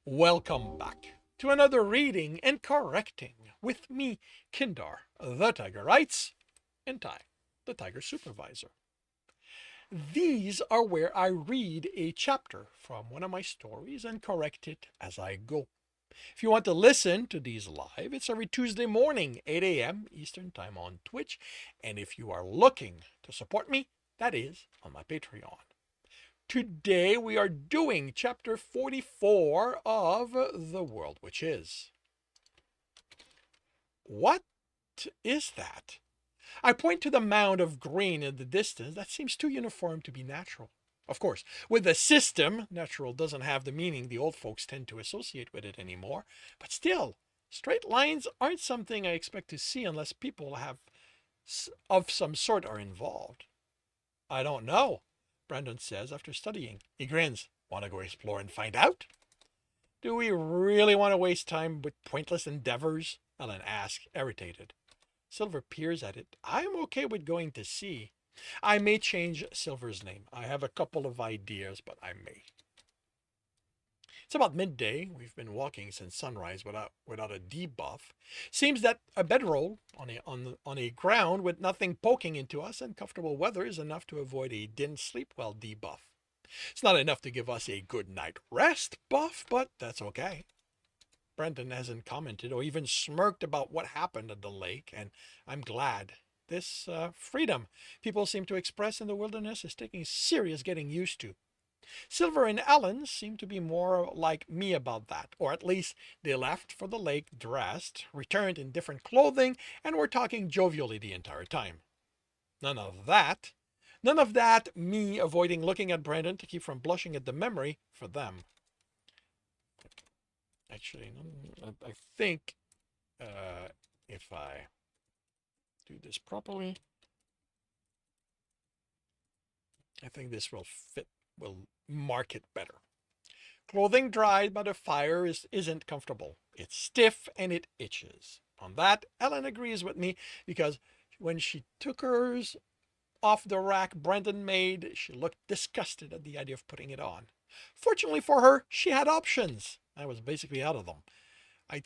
Welcome back to another reading and correcting with me, Kindar, the Tiger Writes, and Ty, the Tiger Supervisor. These are where I read a chapter from one of my stories and correct it as I go. If you want to listen to these live, it's every Tuesday morning, 8 a.m. Eastern Time on Twitch. And if you are looking to support me, that is on my Patreon. Today we are doing chapter 44 of The World Which Is. What is that? I point to the mound of green in the distance that seems too uniform to be natural. Of course, with the system, natural doesn't have the meaning the old folks tend to associate with it anymore. But still, straight lines aren't something I expect to see unless people of some sort are involved. I don't know, Brandon says after studying. He grins. Want to go explore and find out? Do we really want to waste time with pointless endeavors? Ellen asks, irritated. Silver peers at it. I'm okay with going to see. I may change Silver's name. I have a couple of ideas, but I may. It's about midday. We've been walking since sunrise without a debuff. Seems that a bedroll on a ground with nothing poking into us and comfortable weather is enough to avoid a didn't sleep well debuff. It's not enough to give us a good night rest buff, but that's okay. Brendan hasn't commented or even smirked about what happened at the lake, and I'm glad. This freedom people seem to express in the wilderness is taking serious getting used to. Silver and Ellen seem to be more like me about that, or at least they left for the lake dressed, returned in different clothing, and were talking jovially the entire time. None of that. None of that me avoiding looking at Brandon to keep from blushing at the memory for them. Actually, I think if I do this properly, I think this will mark it better. Clothing dried by the fire isn't comfortable. It's stiff and it itches. On that, Ellen agrees with me because when she took hers off the rack Brendan made, she looked disgusted at the idea of putting it on. Fortunately for her, she had options. I was basically out of them. I'd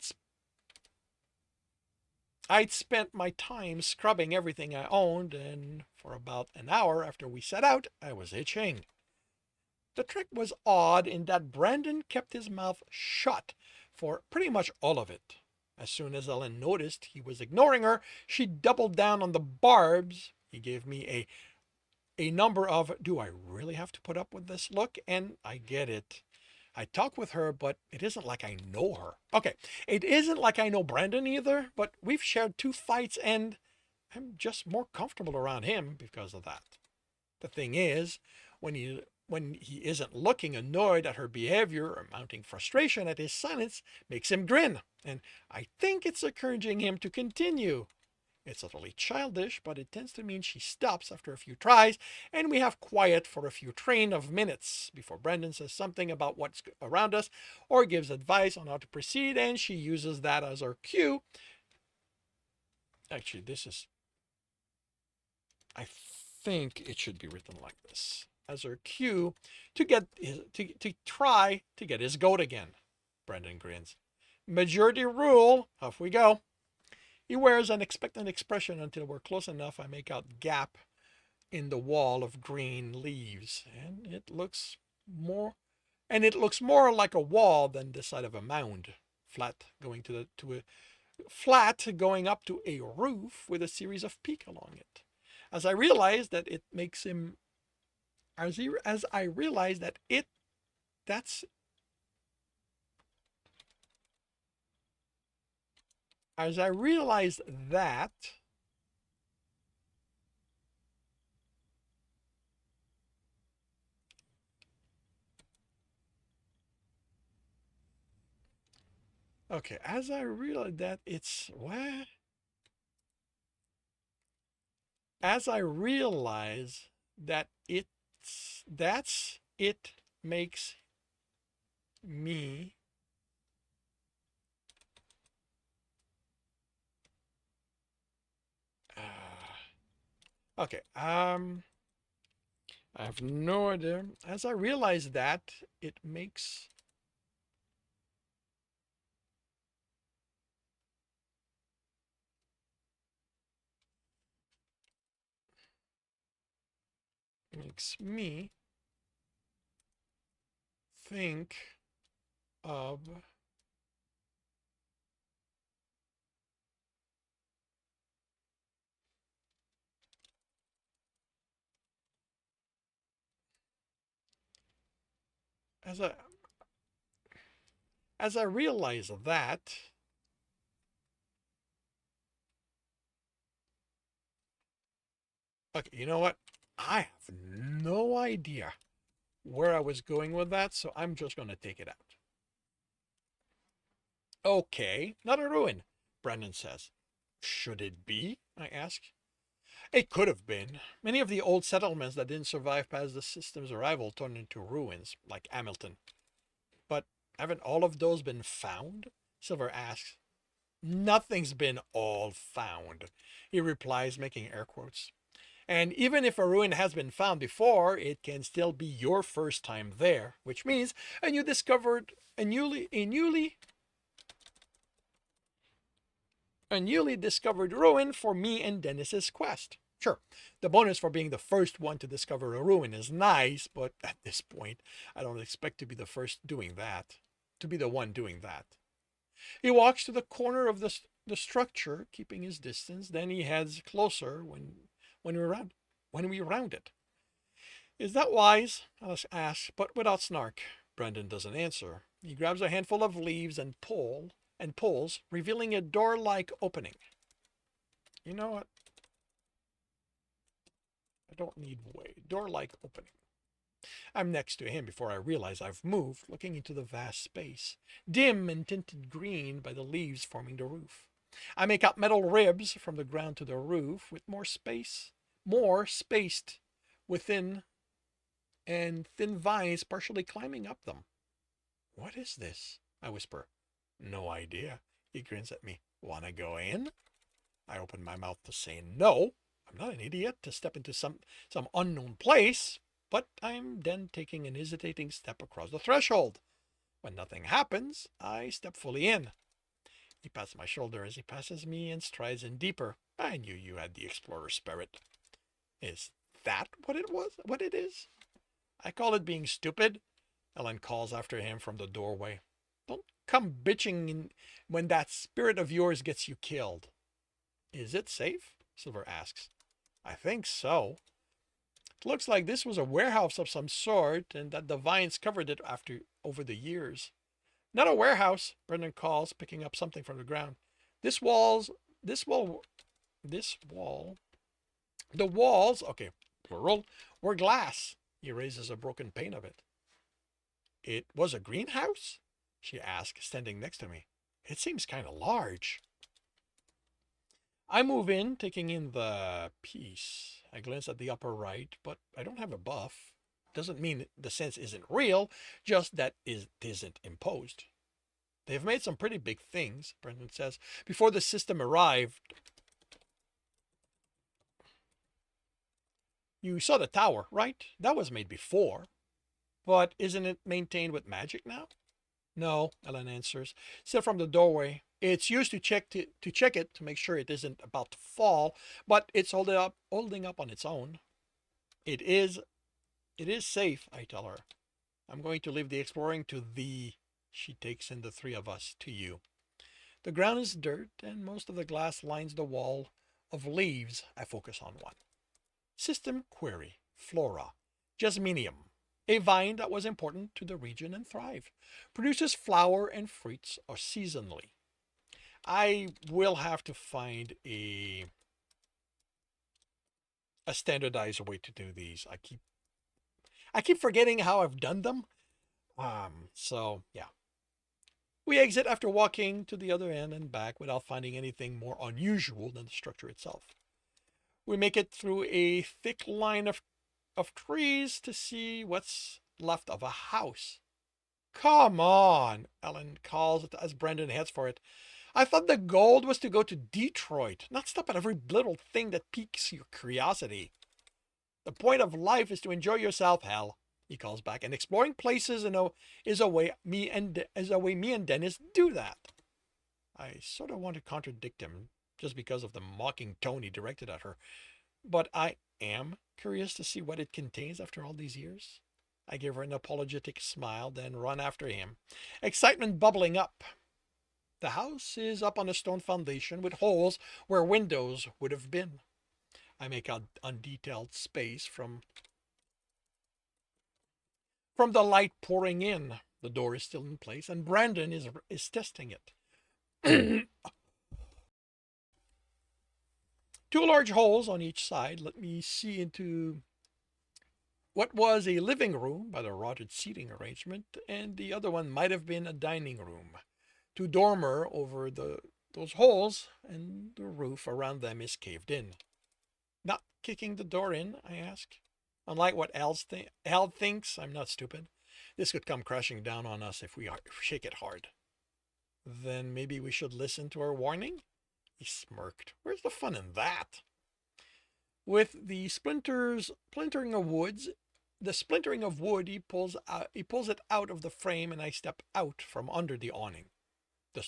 I'd spent my time scrubbing everything I owned, and for about an hour after we set out, I was itching. The trick was odd in that Brandon kept his mouth shut for pretty much all of it. As soon as Ellen noticed he was ignoring her, she doubled down on the barbs. He gave me a number of, do I really have to put up with this look? And I get it. I talk with her, but it isn't like I know her. Okay, it isn't like I know Brandon either, but we've shared 2 fights and I'm just more comfortable around him because of that. The thing is, when he isn't looking annoyed at her behavior or mounting frustration at his silence makes him grin, and I think it's encouraging him to continue. It's utterly childish, but it tends to mean she stops after a few tries, and we have quiet for a few train of minutes before Brendan says something about what's around us or gives advice on how to proceed, and she uses that as her cue. Actually, I think it should be written like this. As her cue to get to try to get his goat again. Brendan grins. Majority rule, off we go. He wears an expectant expression until we're close enough I make out gap in the wall of green leaves, and it looks more like a wall than the side of a mound, flat going to a flat going up to a roof with a series of peaks along it. As I realize that it makes him as I realize that it that's as I realize that okay, as I realize that it's what as I realize that it makes me okay. I have no idea. As I realize that it makes makes me think of as I as I realize that. Okay, you know what? I have no idea where I was going with that, so I'm just going to take it out. Okay, not a ruin, Brendan says. Should it be? I ask. It could have been. Many of the old settlements that didn't survive past the system's arrival turned into ruins, like Hamilton. But haven't all of those been found? Silver asks. Nothing's been all found, he replies, making air quotes. And even if a ruin has been found before, it can still be your first time there, which means a newly discovered ruin for me and Dennis's quest. Sure, the bonus for being the first one to discover a ruin is nice, but at this point, I don't expect to be the first doing that. To be the one doing that. He walks to the corner of the structure, keeping his distance. Then he heads closer when we round when we round it. Is that wise? Alice asks, but without snark. Brendan doesn't answer. He grabs a handful of leaves and pulls, revealing a door-like opening. You know what? I don't need way. Door-like opening. I'm next to him before I realize I've moved, looking into the vast space, dim and tinted green by the leaves forming the roof. I make out metal ribs from the ground to the roof, with more spaced within, and thin vines partially climbing up them. What is this? I whisper. No idea. He grins at me. Wanna go in? I open my mouth to say no. I'm not an idiot to step into some unknown place, but I'm then taking an hesitating step across the threshold. When nothing happens, I step fully in. He pats my shoulder as he passes me and strides in deeper. I knew you had the explorer spirit. Is that what it was? What it is? I call it being stupid, Ellen calls after him from the doorway. Don't come bitching when that spirit of yours gets you killed. Is it safe? Silver asks. I think so. It looks like this was a warehouse of some sort and that the vines covered it over the years. Not a warehouse, Brendan calls, picking up something from the ground. This wall's this wall this wall the walls, okay, plural, were glass. He raises a broken pane of it. It was a greenhouse? She asks, standing next to me. It seems kind of large. I move in, taking in the piece. I glance at the upper right, but I don't have a buff. Doesn't mean the sense isn't real, just that it isn't imposed. They've made some pretty big things, Brendan says. Before the system arrived, you saw the tower, right? That was made before. But isn't it maintained with magic now? No, Ellen answers. Still from the doorway. It's used to check it to make sure it isn't about to fall, but it's holding up on its own. It is safe, I tell her. I'm going to leave the exploring to thee. She takes in the three of us to you. The ground is dirt, and most of the glass lines the wall of leaves. I focus on one. System query. Flora. Jasminium. A vine that was important to the region and thrived. Produces flower and fruits seasonally. I will have to find a standardized way to do these. I keep forgetting how I've done them. So yeah. We exit after walking to the other end and back without finding anything more unusual than the structure itself. We make it through a thick line of trees to see what's left of a house. Come on, Ellen calls as Brendan heads for it. I thought the goal was to go to Detroit, not stop at every little thing that piques your curiosity. The point of life is to enjoy yourself, Hal, he calls back, and exploring places is a way me and Dennis do that. I sort of want to contradict him just because of the mocking tone he directed at her, but am curious to see what it contains after all these years. I give her an apologetic smile, then run after him, excitement bubbling up. The house is up on a stone foundation with holes where windows would have been. I make out undetailed space from the light pouring in. The door is still in place, and Brandon is testing it. Two large holes on each side let me see into what was a living room by the rotted seating arrangement, and the other one might have been a dining room. Two dormer over those holes, and the roof around them is caved in. Not kicking the door in, I ask. Unlike what Al thinks, I'm not stupid. This could come crashing down on us if we shake it hard. Then maybe we should listen to our warning? He smirked. Where's the fun in that? With the splintering of wood, he pulls it out of the frame, and I step out from under the awning. The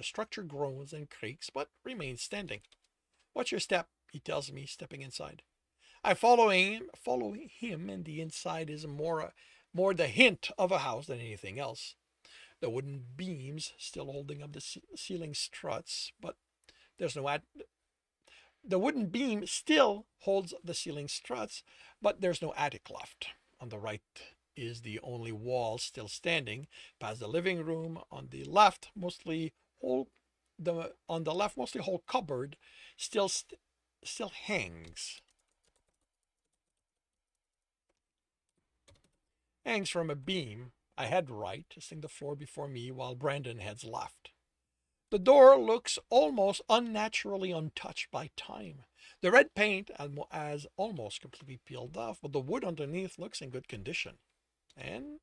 structure groans and creaks, but remains standing. Watch your step, he tells me, stepping inside. I follow him, and the inside is more the hint of a house than anything else. The wooden beams still holding up the ceiling struts, but there's no the wooden beam still holds the ceiling struts, but there's no attic left. On the right is the only wall still standing, past the living room. On the left, mostly whole cupboard still hangs. Hangs from a beam. I head right, testing the floor before me, while Brandon heads left. The door looks almost unnaturally untouched by time. The red paint has almost completely peeled off, but the wood underneath looks in good condition. And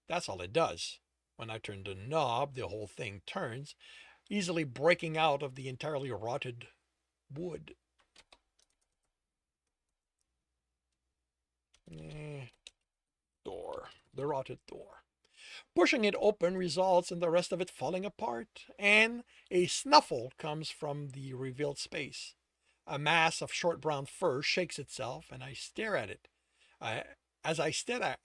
that's all it does. When I turn the knob, the whole thing turns, easily breaking out of the entirely rotted wood. The rotted door. Pushing it open results in the rest of it falling apart, and a snuffle comes from the revealed space. A mass of short brown fur shakes itself, and I stare at it. As I stare at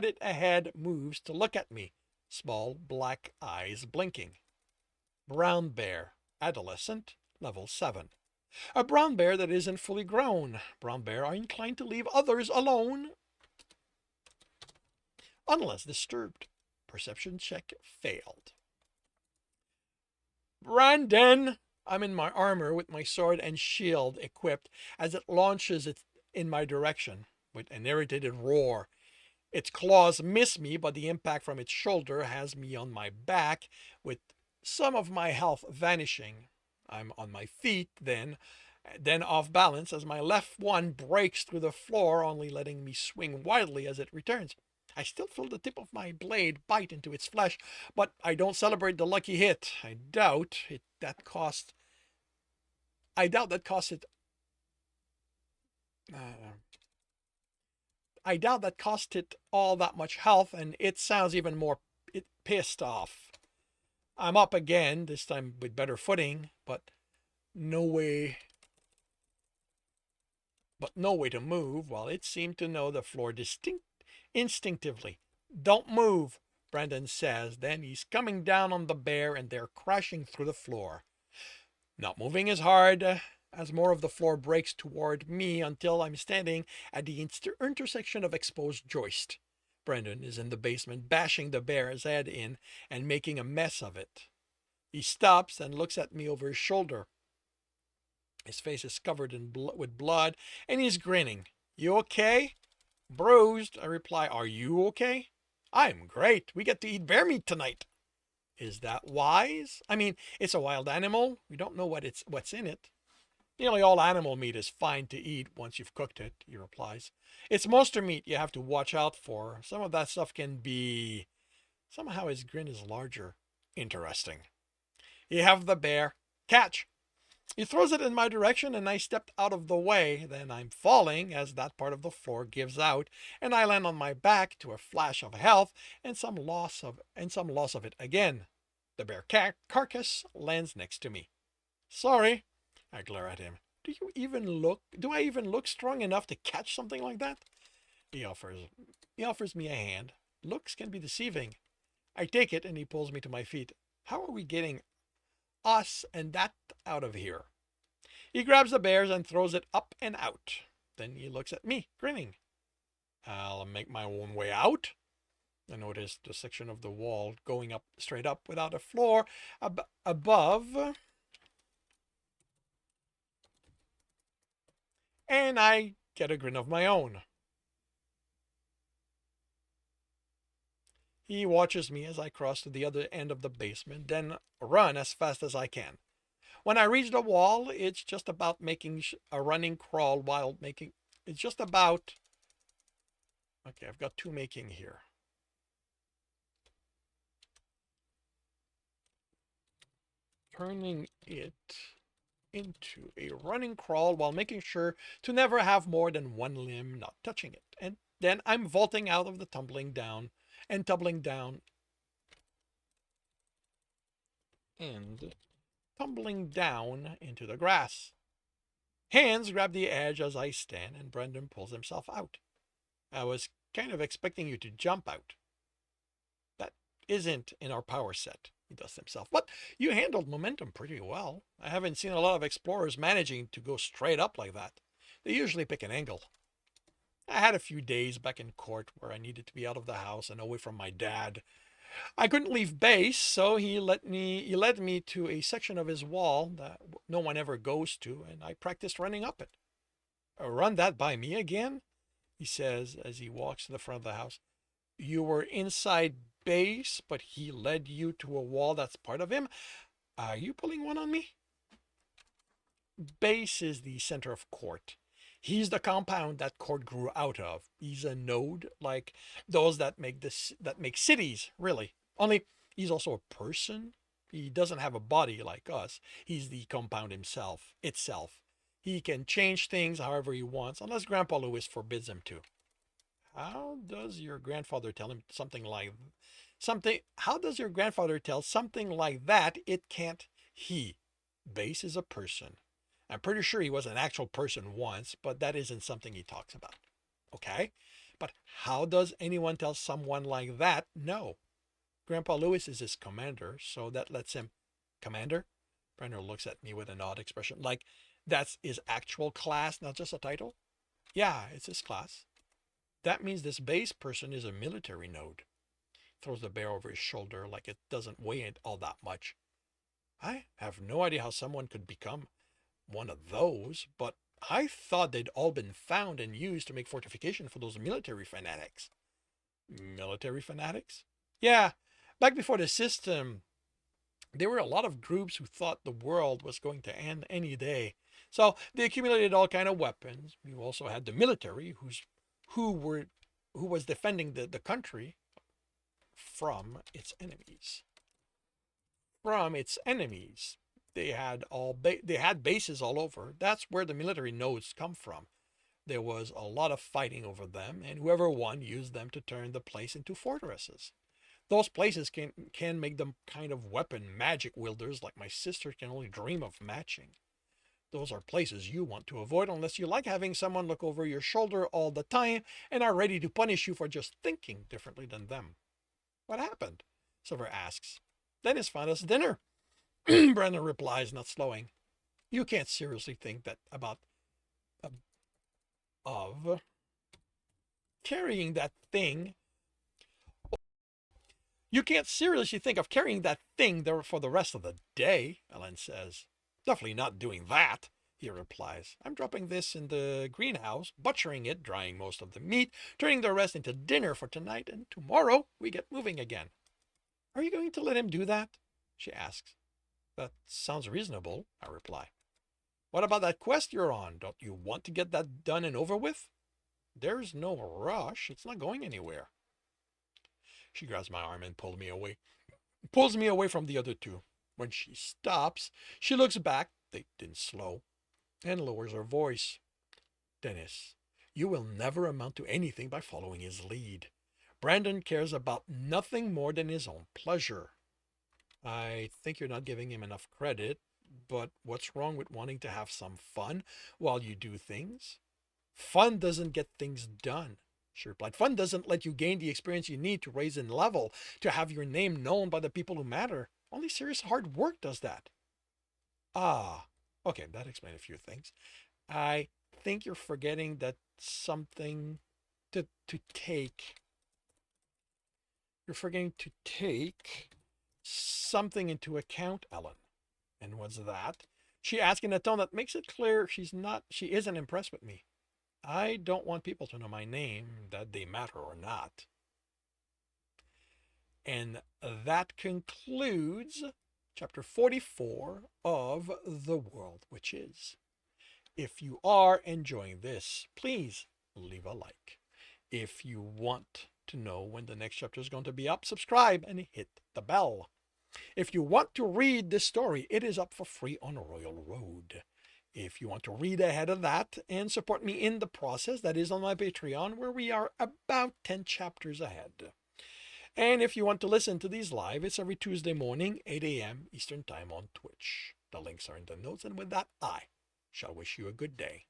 it, a head moves to look at me, small black eyes blinking. Brown bear, adolescent, level 7. A brown bear that isn't fully grown. Brown bear are inclined to leave others alone unless disturbed. Perception check failed. Brandon! I'm in my armor with my sword and shield equipped as it launches it in my direction with an irritated roar. Its claws miss me, but the impact from its shoulder has me on my back with some of my health vanishing. I'm on my feet then off balance as my left one breaks through the floor, only letting me swing wildly as it returns. I still feel the tip of my blade bite into its flesh, but I don't celebrate the lucky hit. I doubt that cost it. I doubt that cost it all that much health, and it sounds even more pissed off. I'm up again, this time with better footing, but no way to move, while it seemed to know the floor instinctively. Don't move, Brandon says. Then he's coming down on the bear, and they're crashing through the floor. Not moving as hard as more of the floor breaks toward me until I'm standing at the intersection of exposed joist. Brandon is in the basement, bashing the bear's head in and making a mess of it. He stops and looks at me over his shoulder. His face is covered with blood, and he's grinning. You okay? Bruised, I reply. Are you okay? I'm great. We get to eat bear meat tonight. Is that wise? I mean, it's a wild animal. We don't know what's in it. Nearly all animal meat is fine to eat once you've cooked it, he replies. It's monster meat you have to watch out for. Some of that stuff can be... Somehow his grin is larger. Interesting. You have the bear. Catch! He throws it in my direction, and I stepped out of the way. Then I'm falling as that part of the floor gives out, and I land on my back to a flash of health and some loss of it again. The bear carcass lands next to me. Sorry, I glare at him. Do I even look strong enough to catch something like that? He offers he offers me a hand. Looks can be deceiving. I take it and he pulls me to my feet. How are we getting us and that out of here? He grabs the bears and throws it up and out. Then he looks at me, grinning. I'll make my own way out. I noticed the section of the wall going up straight up without a floor above, and I get a grin of my own. He watches me as I cross to the other end of the basement, then run as fast as I can. When I reach the wall, it's just about making a running crawl while making. It's just about. Okay, I've got two making here. Turning it into a running crawl while making sure to never have more than one limb not touching it. And then I'm vaulting out of the tumbling down and tumbling down and tumbling down into the grass. Hands grab the edge as I stand and Brendan pulls himself out. I was kind of expecting you to jump out. That isn't in our power set, he does himself. But you handled momentum pretty well. I haven't seen a lot of explorers managing to go straight up like that. They usually pick an angle. I had a few days back in court where I needed to be out of the house and away from my dad. I couldn't leave base, so he led me to a section of his wall that no one ever goes to, and I practiced running up it. Run that by me again? He says as he walks to the front of the house. You were inside base, but he led you to a wall that's part of him? Are you pulling one on me? Base is the center of court. He's the compound that court grew out of. He's a node like those that make cities, really. Only he's also a person. He doesn't have a body like us. He's the compound itself. He can change things however he wants, unless Grandpa Lewis forbids him to. How does your grandfather tell him something? How does your grandfather tell something like that? It can't. He. Base is a person. I'm pretty sure he was an actual person once, but that isn't something he talks about. Okay? But how does anyone tell someone like that no? Grandpa Lewis is his commander, so that lets him. Commander? Brenner looks at me with an odd expression, like that's his actual class, not just a title. Yeah, it's his class. That means this base person is a military node. Throws the bear over his shoulder like it doesn't weigh it all that much. I have no idea how someone could become one of those, but I thought they'd all been found and used to make fortification for those military fanatics. Military fanatics? Yeah, back before the system, there were a lot of groups who thought the world was going to end any day. So they accumulated all kind of weapons. You also had the military who were who was defending the country from its enemies. From its enemies. They had bases all over. That's where the military nodes come from. There was a lot of fighting over them, and whoever won used them to turn the place into fortresses. Those places can make them kind of weapon magic wielders like my sister can only dream of matching. Those are places you want to avoid unless you like having someone look over your shoulder all the time and are ready to punish you for just thinking differently than them. What happened? Silver asks. Dennis found us dinner. Brandon replies, not slowing. You can't seriously think that about uh, of carrying that thing. You can't seriously think of carrying that thing there for the rest of the day, Ellen says. Definitely not doing that, he replies. I'm dropping this in the greenhouse, butchering it, drying most of the meat, turning the rest into dinner for tonight, and tomorrow we get moving again. Are you going to let him do that? She asks. That sounds reasonable, I reply. What about that quest you're on? Don't you want to get that done and over with? There's no rush. It's not going anywhere. She grabs my arm and pulls me away from the other two. When she stops, she looks back, they didn't slow, and lowers her voice. Dennis, you will never amount to anything by following his lead. Brandon cares about nothing more than his own pleasure. I think you're not giving him enough credit, but what's wrong with wanting to have some fun while you do things? Fun doesn't get things done. She replied, fun doesn't let you gain the experience you need to raise in level, to have your name known by the people who matter. Only serious hard work does that. Ah, okay, that explains a few things. I think you're forgetting that something to take. You're forgetting to take something into account, Ellen. And what's that? She asked in a tone that makes it clear she isn't impressed with me. I don't want people to know my name, that they matter or not. And that concludes chapter 44 of The World Which Is. If you are enjoying this, please leave a like. If you want to know when the next chapter is going to be up, subscribe and hit the bell. If you want to read this story, it is up for free on Royal Road. If you want to read ahead of that and support me in the process, that is on my Patreon, where we are about 10 chapters ahead. And if you want to listen to these live, it's every Tuesday morning, 8 a.m. Eastern Time on Twitch. The links are in the notes, and with that, I shall wish you a good day.